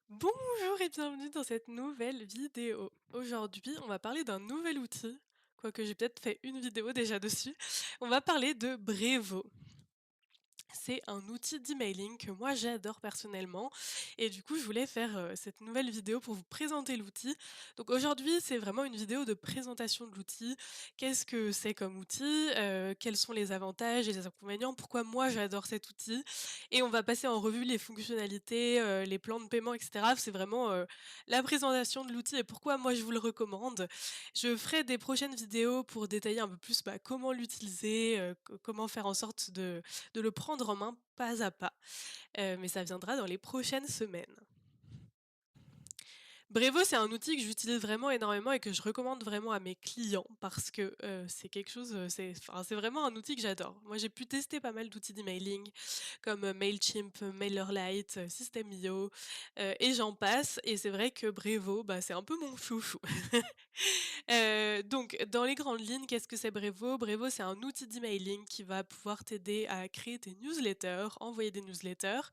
Bonjour et bienvenue dans cette nouvelle vidéo. Aujourd'hui, on va parler d'un nouvel outil, quoique j'ai peut-être fait une vidéo déjà dessus. On va parler de Brevo. C'est un outil d'emailing que moi j'adore personnellement et du coup je voulais faire cette nouvelle vidéo pour vous présenter l'outil. Donc aujourd'hui c'est vraiment une vidéo de présentation de l'outil. Qu'est-ce que c'est comme outil, quels sont les avantages et les inconvénients, pourquoi moi j'adore cet outil et on va passer en revue les fonctionnalités, les plans de paiement etc. C'est vraiment la présentation de l'outil et pourquoi moi je vous le recommande. Je ferai des prochaines vidéos pour détailler un peu plus comment l'utiliser, comment faire en sorte de le prendre en main pas à pas, mais ça viendra dans les prochaines semaines. Brevo, c'est un outil que j'utilise vraiment énormément et que je recommande vraiment à mes clients parce que, c'est quelque chose, c'est vraiment un outil que j'adore. Moi, j'ai pu tester pas mal d'outils d'emailing comme, Mailchimp, MailerLite, System.io, et j'en passe et c'est vrai que Brevo, c'est un peu mon chouchou. Donc dans les grandes lignes, qu'est-ce que c'est Brevo? Brevo, c'est un outil d'emailing qui va pouvoir t'aider à créer tes newsletters, envoyer des newsletters,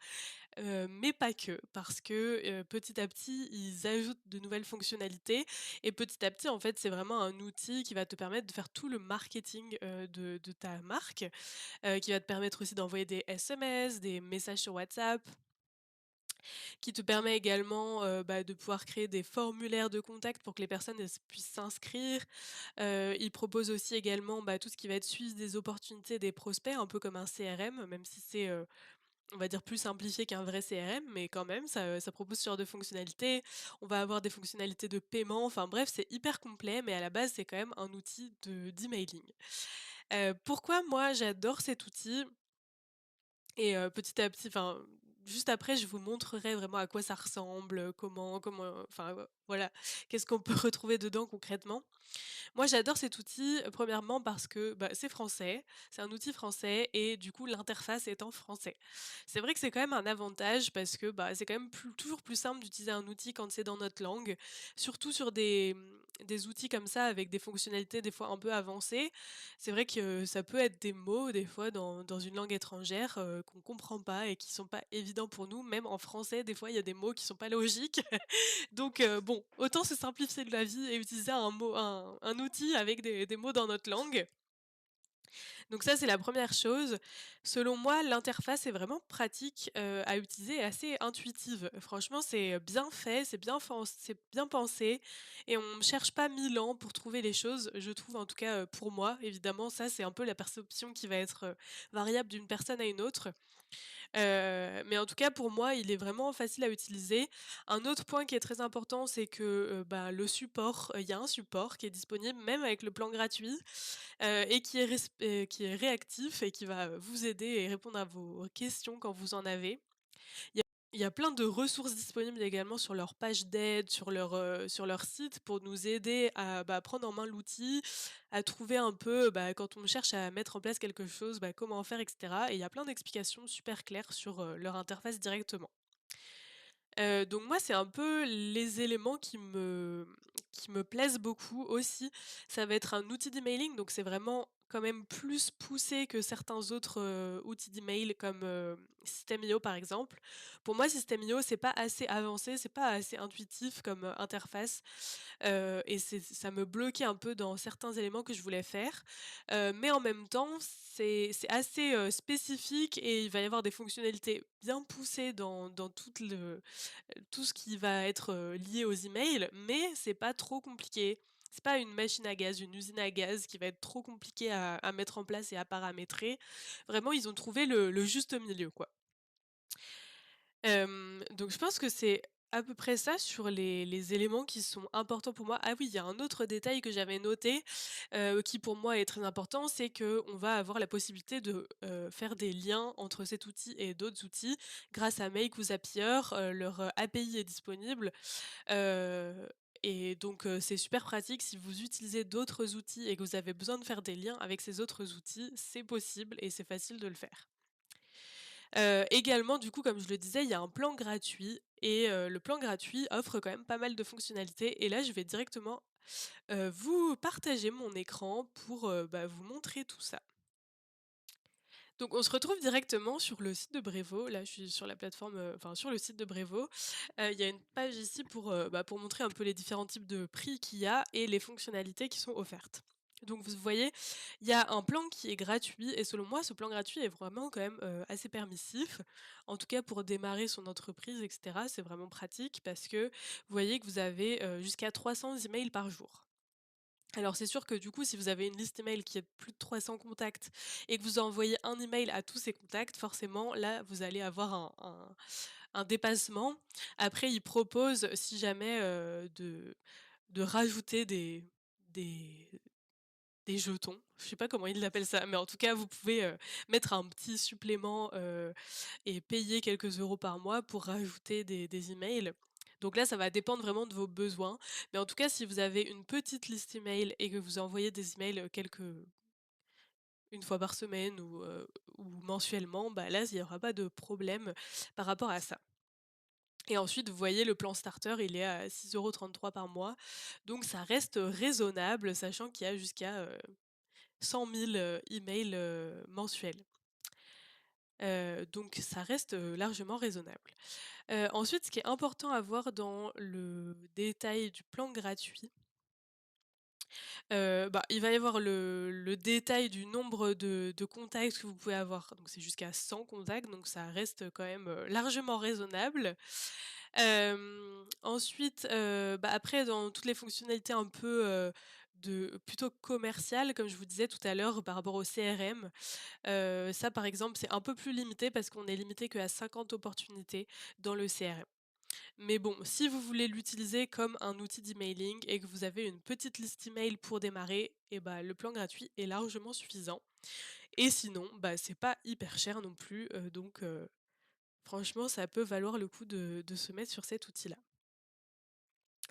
mais pas que. Parce que, petit à petit, ils ajoutent de nouvelles fonctionnalités et petit à petit, en fait, c'est vraiment un outil qui va te permettre de faire tout le marketing, de ta marque, qui va te permettre aussi d'envoyer des SMS, des messages sur WhatsApp, qui te permet également, de pouvoir créer des formulaires de contact pour que les personnes, elles puissent s'inscrire. Il propose aussi également, tout ce qui va être suivi des opportunités des prospects, un peu comme un CRM, même si c'est, on va dire plus simplifié qu'un vrai CRM, mais quand même, ça propose ce genre de fonctionnalités. On va avoir des fonctionnalités de paiement, enfin bref, c'est hyper complet, mais à la base, c'est quand même un outil d'emailing. Pourquoi moi j'adore cet outil? Et petit à petit, enfin, juste après, je vous montrerai vraiment à quoi ça ressemble, comment, enfin, voilà, qu'est-ce qu'on peut retrouver dedans concrètement. Moi, j'adore cet outil, premièrement parce que, c'est français, c'est un outil français et du coup, l'interface est en français. C'est vrai que c'est quand même un avantage parce que, c'est quand même toujours plus simple d'utiliser un outil quand c'est dans notre langue, surtout sur des outils comme ça avec des fonctionnalités des fois un peu avancées. C'est vrai que ça peut être des mots des fois dans une langue étrangère, qu'on comprend pas et qui sont pas évidents pour nous. Même en français, des fois, il y a des mots qui sont pas logiques. Donc bon, autant se simplifier de la vie et utiliser un outil avec des mots dans notre langue. Donc ça, c'est la première chose. Selon moi, l'interface est vraiment pratique, à utiliser et assez intuitive. Franchement, c'est bien fait, c'est bien pensé et on ne cherche pas 1000 ans pour trouver les choses, je trouve en tout cas, pour moi. Évidemment, ça, c'est un peu la perception qui va être, variable d'une personne à une autre. Mais en tout cas pour moi, il est vraiment facile à utiliser. Un autre point qui est très important, c'est que, le support, il y a un support qui est disponible même avec le plan gratuit, et qui est réactif et qui va, vous aider et répondre à vos questions quand vous en avez. Il y a il y a plein de ressources disponibles également sur leur page d'aide, sur leur site pour nous aider à, prendre en main l'outil, à trouver un peu, quand on cherche à mettre en place quelque chose, comment faire et cetera et il y a plein d'explications super claires sur, leur interface directement. Donc moi, c'est un peu les éléments qui me plaisent beaucoup aussi. Ça va être un outil d'emailing, donc c'est vraiment quand même plus poussé que certains autres, outils d'email comme, System.io par exemple. Pour moi, System.io, c'est pas assez avancé, c'est pas assez intuitif comme, interface, et ça me bloquait un peu dans certains éléments que je voulais faire. Mais en même temps, c'est assez, spécifique et il va y avoir des fonctionnalités bien poussées dans tout ce qui va être, lié aux emails, mais c'est pas trop compliqué. C'est pas une machine à gaz, une usine à gaz qui va être trop compliquée à mettre en place et à paramétrer. Vraiment, ils ont trouvé le juste milieu, quoi. Donc je pense que c'est à peu près ça sur les éléments qui sont importants pour moi. Ah oui, il y a un autre détail que j'avais noté, qui pour moi est très important, c'est qu'on va avoir la possibilité de, faire des liens entre cet outil et d'autres outils grâce à Make ou Zapier, leur, API est disponible, heu et donc c'est super pratique si vous utilisez d'autres outils et que vous avez besoin de faire des liens avec ces autres outils, c'est possible et c'est facile de le faire. Également, du coup, comme je le disais, il y a un plan gratuit et le plan gratuit offre quand même pas mal de fonctionnalités et là, je vais directement, vous partager mon écran pour, vous montrer tout ça. Donc on se retrouve directement sur le site de Brevo. Là, je suis sur la plateforme, enfin sur le site de Brevo. Il y a une page ici pour montrer un peu les différents types de prix qu'il y a et les fonctionnalités qui sont offertes. Donc vous voyez, il y a un plan qui est gratuit et selon moi, ce plan gratuit est vraiment quand même, assez permissif. En tout cas pour démarrer son entreprise et cetera, c'est vraiment pratique parce que vous voyez que vous avez, jusqu'à 300 emails par jour. Alors c'est sûr que du coup, si vous avez une liste email qui est de plus de 300 contacts et que vous envoyez un email à tous ces contacts, forcément là, vous allez avoir un dépassement. Après, ils proposent, si jamais, de rajouter des des jetons. Je sais pas comment ils l'appellent ça, mais en tout cas, vous pouvez, mettre un petit supplément, et payer quelques euros par mois pour rajouter des emails. Donc là, ça va dépendre vraiment de vos besoins. Mais en tout cas, si vous avez une petite liste email et que vous envoyez des emails, une fois par semaine ou mensuellement, bah là, il y aura pas de problème par rapport à ça. Et ensuite, vous voyez, le plan starter, il est à 6,33 € par mois. Donc ça reste raisonnable, sachant qu'il y a jusqu'à, 100 000, emails, mensuels. Donc ça reste, largement raisonnable. Ensuite, ce qui est important à voir dans le détail du plan gratuit, bah, il va y avoir le détail du nombre de contacts que vous pouvez avoir. Donc c'est jusqu'à 100 contacts, donc ça reste quand même, largement raisonnable. Ensuite, bah, après dans toutes les fonctionnalités un peu, de plutôt commerciales, comme je vous disais tout à l'heure par rapport au CRM, ça par exemple, c'est un peu plus limité parce qu'on est limité qu'à 50 opportunités dans le CRM. Mais bon, si vous voulez l'utiliser comme un outil d'emailing et que vous avez une petite liste email pour démarrer, et bah, le plan gratuit est largement suffisant. Et sinon, bah, c'est pas hyper cher non plus, franchement, ça peut valoir le coup de se mettre sur cet outil-là.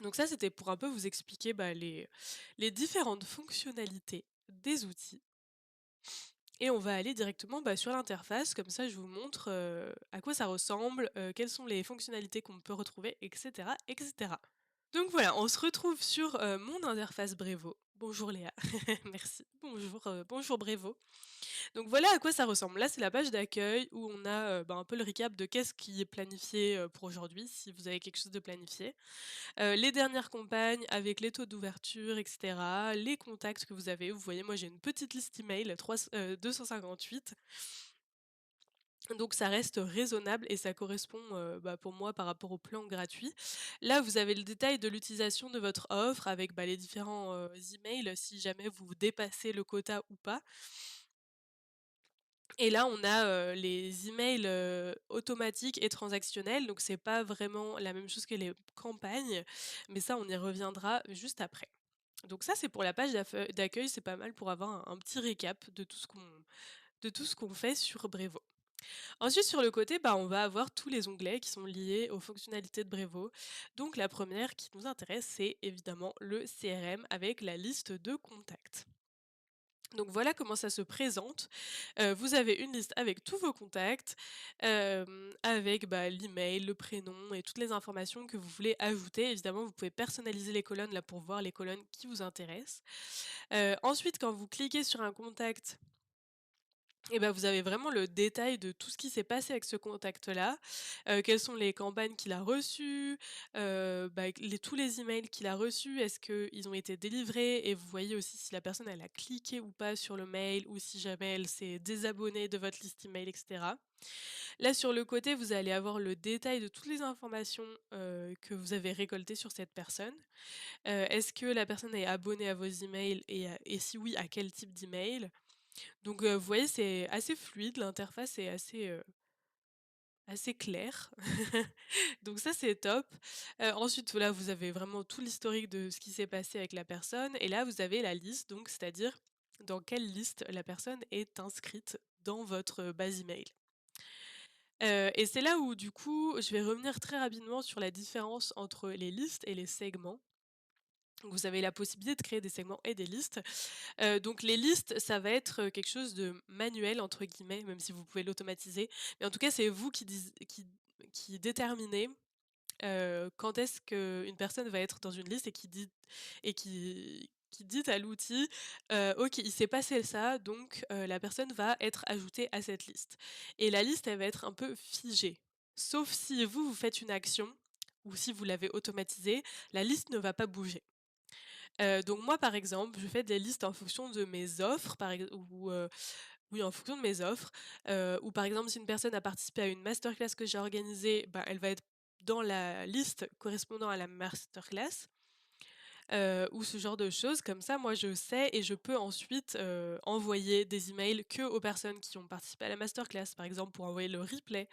Donc ça, c'était pour un peu vous expliquer, bah, les différentes fonctionnalités des outils. Et on va aller directement, bah, sur l'interface, comme ça je vous montre, à quoi ça ressemble, quelles sont les fonctionnalités qu'on peut retrouver et cetera et cetera. Donc voilà, on se retrouve sur, mon interface Brevo. Bonjour Léa, merci. Bonjour Brevo. Donc voilà à quoi ça ressemble. Là, c'est la page d'accueil où on a, bah, un peu le recap de qu'est-ce qui est planifié, pour aujourd'hui, si vous avez quelque chose de planifié. Les dernières campagnes avec les taux d'ouverture et cetera, les contacts que vous avez. Vous voyez, moi j'ai une petite liste email, 258. Donc ça reste raisonnable et ça correspond, bah, pour moi par rapport au plan gratuit. Là, vous avez le détail de l'utilisation de votre offre avec, bah, les différents, emails si jamais vous dépassez le quota ou pas. Et là, on a, les emails, automatiques et transactionnels, donc c'est pas vraiment la même chose que les campagnes, mais ça, on y reviendra juste après. Donc ça, c'est pour la page d'accueil, c'est pas mal pour avoir un petit récap de tout ce qu'on fait sur Brevo. Ensuite, sur le côté, bah, on va avoir tous les onglets qui sont liés aux fonctionnalités de Brevo. Donc la première qui nous intéresse, c'est évidemment le CRM avec la liste de contacts. Donc voilà comment ça se présente. Vous avez une liste avec tous vos contacts, avec, bah, l'email, le prénom et toutes les informations que vous voulez ajouter. Évidemment, vous pouvez personnaliser les colonnes là pour voir les colonnes qui vous intéressent. Ensuite, quand vous cliquez sur un contact, et ben vous avez vraiment le détail de tout ce qui s'est passé avec ce contact-là, quelles sont les campagnes qu'il a reçues, bah, tous les emails qu'il a reçus, est-ce qu'ils ont été délivrés? Et vous voyez aussi si la personne elle a cliqué ou pas sur le mail ou si jamais elle s'est désabonnée de votre liste email et cetera. Là sur le côté, vous allez avoir le détail de toutes les informations, que vous avez récoltées sur cette personne. Est-ce que la personne est abonnée à vos emails et si oui, à quel type d'email? Donc, vous voyez, c'est assez fluide, l'interface est assez claire. Donc ça, c'est top. Ensuite, là, vous avez vraiment tout l'historique de ce qui s'est passé avec la personne et là, vous avez la liste, donc c'est-à-dire dans quelle liste la personne est inscrite dans votre base email. Et c'est là où, du coup, je vais revenir très rapidement sur la différence entre les listes et les segments. Donc vous avez la possibilité de créer des segments et des listes. Donc les listes, ça va être, quelque chose de «manuel» entre guillemets, même si vous pouvez l'automatiser. Mais en tout cas, c'est vous qui déterminez, quand est-ce qu'une personne va être dans une liste et qui qui dit à l'outil: «OK, il s'est passé ça, donc la personne va être ajoutée à cette liste» et la liste, elle va être un peu figée. Sauf si vous, vous faites une action ou si vous l'avez automatisée, la liste ne va pas bouger. Donc moi, par exemple, je fais des listes en fonction de mes offres, par ex ou oui, en fonction de mes offres, ou par exemple, si une personne a participé à une masterclass que j'ai organisée, bah, elle va être dans la liste correspondant à la masterclass, ou ce genre de choses. Comme ça, moi, je sais et je peux ensuite, envoyer des emails que aux personnes qui ont participé à la masterclass, par exemple, pour envoyer le replay,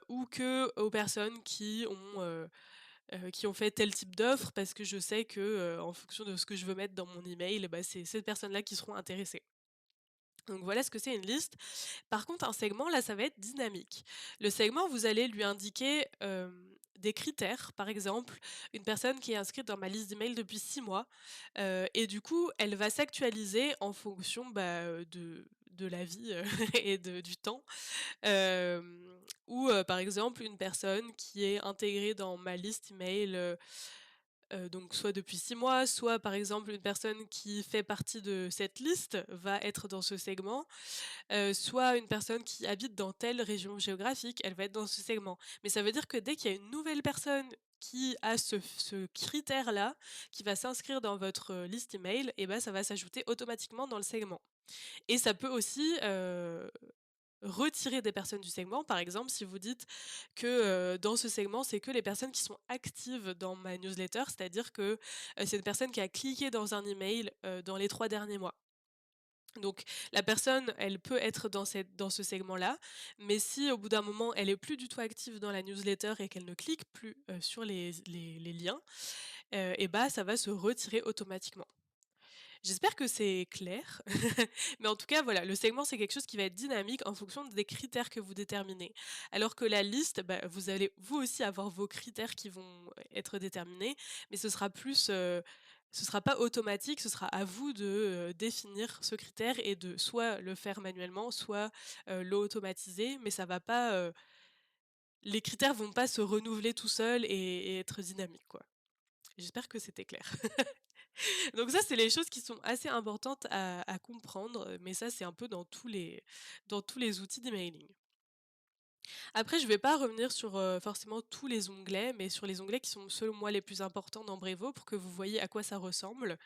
ou que aux personnes qui ont fait tel type d'offre parce que je sais que, en fonction de ce que je veux mettre dans mon email, bah, c'est ces personnes-là qui seront intéressées. Donc voilà ce que c'est une liste. Par contre, un segment, là, ça va être dynamique. Le segment, vous allez lui indiquer, des critères. Par exemple, une personne qui est inscrite dans ma liste d'emails depuis 6 mois, et du coup, elle va s'actualiser en fonction, bah, de la vie, et du temps. Ou, par exemple, une personne qui est intégrée dans ma liste email, donc soit depuis 6 mois, soit par exemple une personne qui fait partie de cette liste va être dans ce segment, soit une personne qui habite dans telle région géographique, elle va être dans ce segment. Mais ça veut dire que dès qu'il y a une nouvelle personne qui a ce critère-là, qui va s'inscrire dans votre, liste email et ben ça va s'ajouter automatiquement dans le segment. Et ça peut aussi, retirer des personnes du segment. Par exemple, si vous dites que, dans ce segment, c'est que les personnes qui sont actives dans ma newsletter, c'est-à-dire que, c'est une personne qui a cliqué dans un email, dans les 3 derniers mois. Donc la personne, elle peut être dans ce segment-là, mais si au bout d'un moment, elle est plus du tout active dans la newsletter et qu'elle ne clique plus, sur les liens, et bah, ça va se retirer automatiquement. J'espère que c'est clair, mais en tout cas, voilà, le segment, c'est quelque chose qui va être dynamique en fonction des critères que vous déterminez. Alors que la liste, bah, vous allez vous aussi avoir vos critères qui vont être déterminés, mais ce sera plus, ce sera pas automatique, ce sera à vous de, définir ce critère et de soit le faire manuellement, soit, l'automatiser, mais ça va pas, les critères vont pas se renouveler tout seuls et être dynamiques, quoi. J'espère que c'était clair. Donc ça, c'est les choses qui sont assez importantes à comprendre, mais ça, c'est un peu dans tous les outils d'emailing. Après, je vais pas revenir sur, forcément tous les onglets, mais sur les onglets qui sont selon moi les plus importants dans Brevo pour que vous voyez à quoi ça ressemble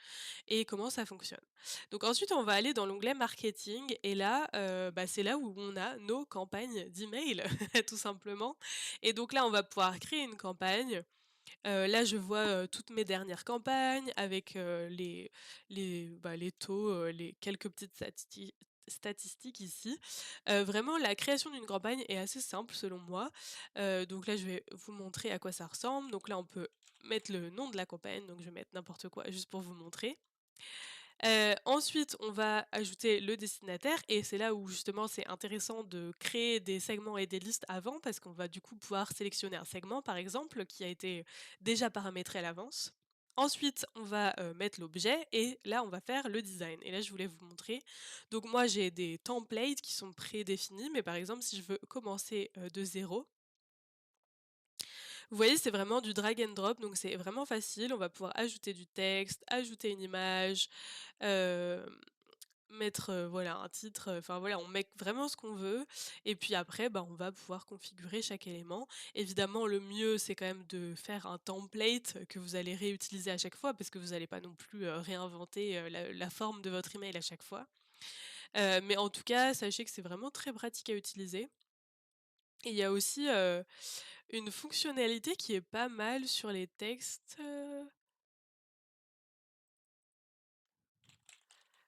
et comment ça fonctionne. Donc ensuite, on va aller dans l'onglet marketing et là, bah, c'est là où on a nos campagnes d'email tout simplement et donc là, on va pouvoir créer une campagne. Là, je vois, toutes mes dernières campagnes avec, les taux, les quelques petites statistiques ici. Vraiment la création d'une campagne est assez simple selon moi. Donc là, je vais vous montrer à quoi ça ressemble. Donc là, on peut mettre le nom de la campagne, donc je vais mettre n'importe quoi juste pour vous montrer. Ensuite, on va ajouter le destinataire et c'est là où justement c'est intéressant de créer des segments et des listes avant parce qu'on va du coup pouvoir sélectionner un segment par exemple qui a été déjà paramétré à l'avance. Ensuite, on va, mettre l'objet et là on va faire le design et là je voulais vous montrer. Donc moi j'ai des templates qui sont prédéfinis mais par exemple si je veux commencer, de zéro, vous voyez c'est vraiment du drag and drop donc c'est vraiment facile. On va pouvoir ajouter du texte, ajouter une image, hem mettre, voilà, un titre, enfin voilà, on met vraiment ce qu'on veut et puis après, bah, on va pouvoir configurer chaque élément. Évidemment, le mieux, c'est quand même de faire un template que vous allez réutiliser à chaque fois parce que vous n'allez pas non plus, réinventer, la forme de votre email à chaque fois. Mais en tout cas, sachez que c'est vraiment très pratique à utiliser et il y a aussi, une fonctionnalité qui est pas mal sur les textes,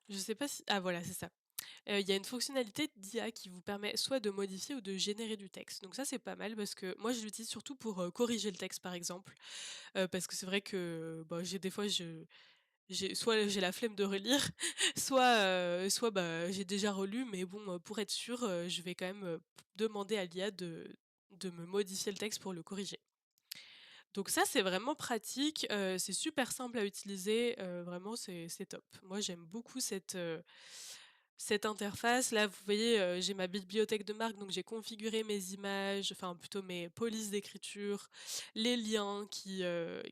je sais pas si ah voilà, c'est ça. Il y a une fonctionnalité d'IA qui vous permet soit de modifier ou de générer du texte. Donc ça, c'est pas mal parce que moi, je l'utilise surtout pour, corriger le texte, par exemple. Parce que c'est vrai que, bah, j'ai des fois, j'ai la flemme de relire, soit, bah, j'ai déjà relu, mais bon, pour être sûre, je vais quand même, demander à l'IA de me modifier le texte pour le corriger. Donc ça, c'est vraiment pratique, c'est super simple à utiliser, vraiment c'est top. Moi, j'aime beaucoup Cette interface là, vous voyez, j'ai ma bibliothèque de marque, donc j'ai configuré mes images, enfin plutôt mes polices d'écriture, les liens qui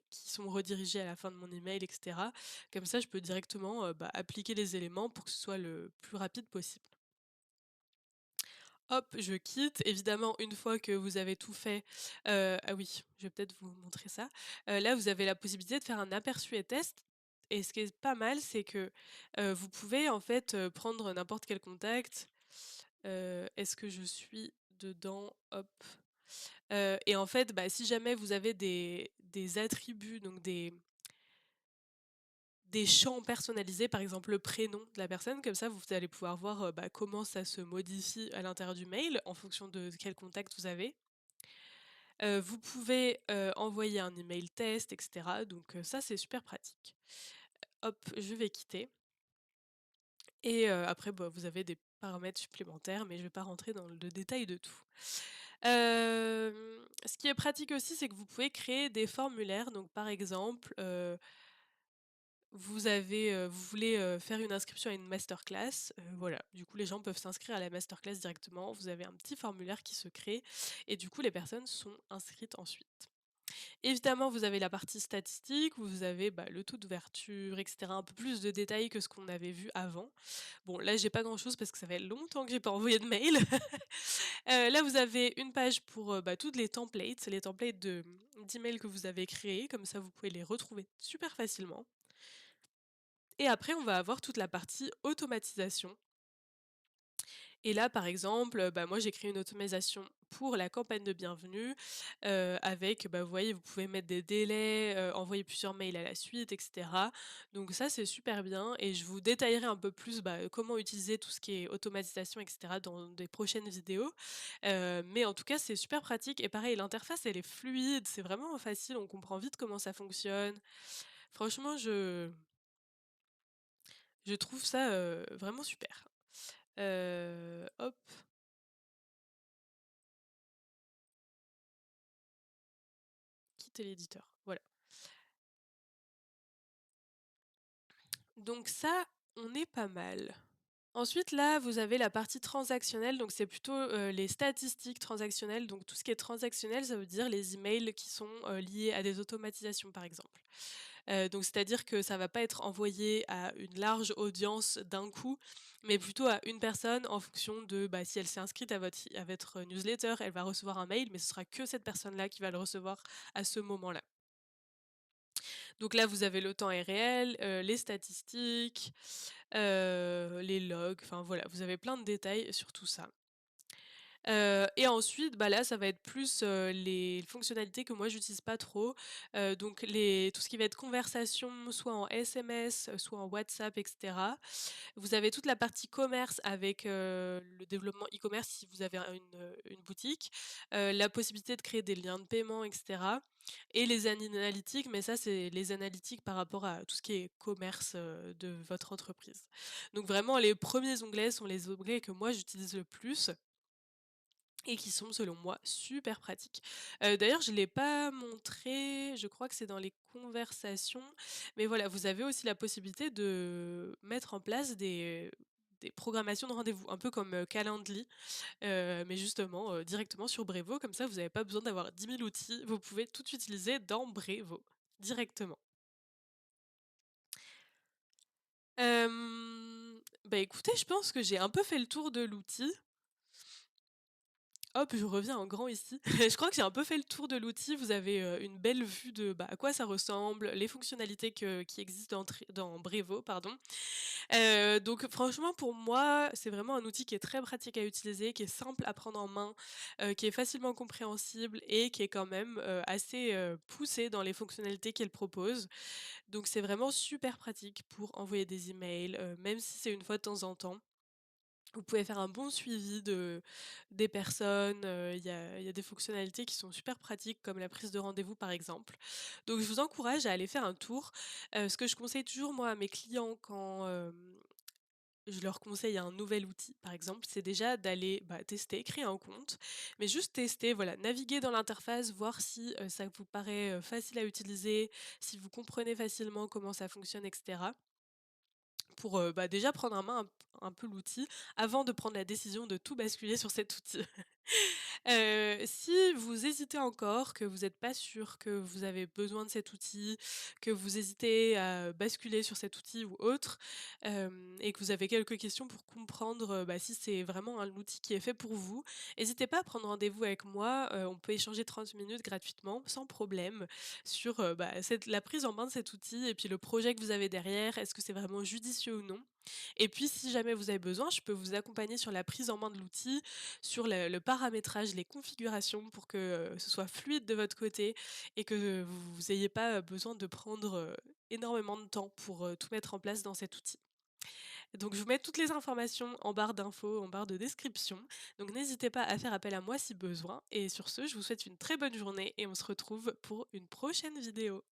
sont redirigés à la fin de mon email et cetera. Comme ça, je peux directement, appliquer les éléments pour que ce soit le plus rapide possible. Hop, je quitte. Évidemment, une fois que vous avez tout fait, ah oui, je vais peut-être vous montrer ça. Là, vous avez la possibilité de faire un aperçu et test et ce qui est pas mal, c'est que, vous pouvez en fait, prendre n'importe quel contact. Est-ce que je suis dedans? Hop, et en fait, si jamais vous avez des attributs, donc des champs personnalisés, par exemple le prénom de la personne, comme ça vous allez pouvoir voir, comment ça se modifie à l'intérieur du mail en fonction de quel contact vous avez. Vous pouvez, envoyer un email test et cetera, donc ça c'est super pratique. Hop, je vais quitter et après, vous avez des paramètres supplémentaires, mais je vais pas rentrer dans le détail de tout. Ce qui est pratique aussi, c'est que vous pouvez créer des formulaires. Donc par exemple, vous voulez, faire une inscription à une masterclass, voilà. Du coup, les gens peuvent s'inscrire à la masterclass directement. Vous avez un petit formulaire qui se crée et du coup, les personnes sont inscrites ensuite. Évidemment, vous avez la partie statistique où vous avez, le taux d'ouverture et cetera, un peu plus de détails que ce qu'on avait vu avant. Bon, là, j'ai pas grand-chose parce que ça fait longtemps que j'ai pas envoyé de mail. Là, vous avez une page pour, toutes les templates d'emails que vous avez créés, comme ça vous pouvez les retrouver super facilement. Et après, on va avoir toute la partie automatisation. Et là, par exemple, moi, j'ai créé une automatisation pour la campagne de bienvenue, avec, vous voyez, vous pouvez mettre des délais, envoyer plusieurs mails à la suite et cetera. Donc ça, c'est super bien et je vous détaillerai un peu plus, comment utiliser tout ce qui est automatisation et cetera dans des prochaines vidéos. Mais en tout cas, c'est super pratique et pareil, l'interface, elle est fluide, c'est vraiment facile, on comprend vite comment ça fonctionne. Franchement, je trouve ça, vraiment super. Hop, quitter l'éditeur, voilà. Donc ça, on est pas mal. Ensuite, là, vous avez la partie transactionnelle, donc c'est plutôt, les statistiques transactionnelles. Donc tout ce qui est transactionnel, ça veut dire les emails qui sont, liés à des automatisations, par exemple. Donc c'est-à-dire que ça va pas être envoyé à une large audience d'un coup, mais plutôt à une personne en fonction de, si elle s'est inscrite à votre newsletter, elle va recevoir un mail, mais ce sera que cette personne-là qui va le recevoir à ce moment-là. Donc là, vous avez le temps est réel, les statistiques, les logs, enfin voilà, vous avez plein de détails sur tout ça. Et ensuite, là, ça va être plus, les fonctionnalités que moi j'utilise pas trop, donc tout ce qui va être conversation, soit en SMS, soit en WhatsApp et cetera. Vous avez toute la partie commerce avec, le développement e-commerce si vous avez une boutique, la possibilité de créer des liens de paiement et cetera et les analytiques, mais ça, c'est les analytiques par rapport à tout ce qui est commerce, de votre entreprise. Donc vraiment, les premiers onglets sont les onglets que moi j'utilise le plus et qui sont selon moi super pratiques. D'ailleurs je ne l'ai pas montré, je crois que c'est dans les conversations, mais voilà, vous avez aussi la possibilité de mettre en place des programmations de rendez-vous, un peu comme, Calendly, mais justement, directement sur Brevo, comme ça vous n'avez pas besoin d'avoir 10 000 outils, vous pouvez tout utiliser dans Brevo, directement. Écoutez, je pense que j'ai un peu fait le tour de l'outil. Hop, je reviens en grand ici. Je crois que j'ai un peu fait le tour de l'outil. Vous avez, une belle vue de, à quoi ça ressemble, les fonctionnalités qui existent dans Brevo, pardon. Donc franchement pour moi, c'est vraiment un outil qui est très pratique à utiliser, qui est simple à prendre en main, qui est facilement compréhensible et qui est quand même, assez, poussé dans les fonctionnalités qu'elle propose. Donc c'est vraiment super pratique pour envoyer des emails, même si c'est une fois de temps en temps. Vous pouvez faire un bon suivi des personnes, il y a des fonctionnalités qui sont super pratiques comme la prise de rendez-vous par exemple. Donc je vous encourage à aller faire un tour. Ce que je conseille toujours moi à mes clients quand, je leur conseille un nouvel outil par exemple, c'est déjà d'aller, tester, créer un compte, mais juste tester, voilà, naviguer dans l'interface, voir si, ça vous paraît, facile à utiliser, si vous comprenez facilement comment ça fonctionne et cetera. pour, déjà prendre en main un peu l'outil avant de prendre la décision de tout basculer sur cet outil. Si vous hésitez encore, que vous n'êtes pas sûr que vous avez besoin de cet outil, que vous hésitez à basculer sur cet outil ou autre, et que vous avez quelques questions pour comprendre, si c'est vraiment un outil qui est fait pour vous, n'hésitez pas à prendre rendez-vous avec moi, on peut échanger 30 minutes gratuitement, sans problème, sur, la prise en main de cet outil et puis le projet que vous avez derrière. Est-ce que c'est vraiment judicieux ou non? Et puis si jamais vous avez besoin, je peux vous accompagner sur la prise en main de l'outil, sur le paramétrage, les configurations pour que, ce soit fluide de votre côté et que vous ayez pas, besoin de prendre, énormément de temps pour, tout mettre en place dans cet outil. Donc je vous mets toutes les informations en barre d'infos, en barre de description, donc n'hésitez pas à faire appel à moi si besoin et sur ce, je vous souhaite une très bonne journée et on se retrouve pour une prochaine vidéo.